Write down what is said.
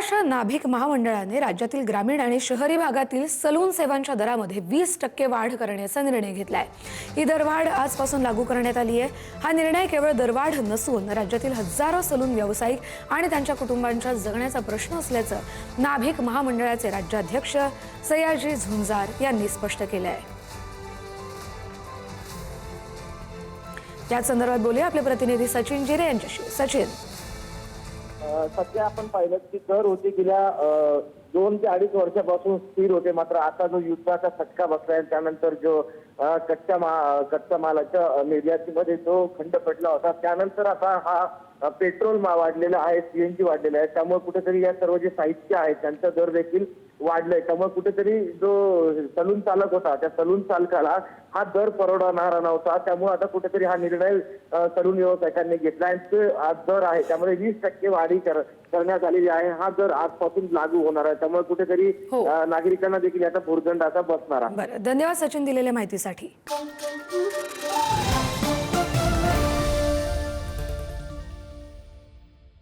महाराष्ट्र नाभिक महामंडळाने राज्यातील ग्रामीण आणि शहरी भागातील सलून सेवांच्या दरामध्ये 20% वाढ करण्याचा निर्णय घेतलाय। ही दरवाढ आजपासून लागू करण्यात आली आहे। हा निर्णय केवळ दरवाढ नसून राज्यातील हजारो सलून व्यावसायिक आणि त्यांच्या कुटुंबांच्या जगण्याचा प्रश्न असल्याचं नाभिक महामंडळाचे राज्याध्यक्ष सयाजी झुंजार यांनी स्पष्ट केलं आहे। या संदर्भात बोलूया आपले प्रतिनिधी सचिन जिरे यांच्याशी। सचिन, सध्या आपण पाहिलं की दर होते गेल्या 2 ते 2.5 वर्षापासून स्थिर होते, मात्र आता जो युद्धाचा फटका बसलाय त्यानंतर जो कच्च्या मालाच्या निर्यातीमध्ये जो खंड पडला होता, त्यानंतर आता हा पेट्रोल वाढलेला आहे, सीएनजी वाढलेला आहे, त्यामुळे कुठेतरी या सर्व जे साहित्य आहे त्यांचा दर देखील वाढलाय। त्यामुळे कुठेतरी जो सलून चालक होता त्या सलून चालकाला हा दर परवडणारा नव्हता, त्यामुळे आता कुठेतरी हा निर्णय सलून व्यावसायिकांनी घेतला आहे। आज दर आहे त्यामुळे 20% वाढी करण्यात आलेली आहे। हा दर आजपासून लागू होणार आहे, त्यामुळे कुठेतरी नागरिकांना देखील याचा भुर्दंड असा बसणार आहे। बरं, धन्यवाद सचिन दिलेल्या माहितीसाठी।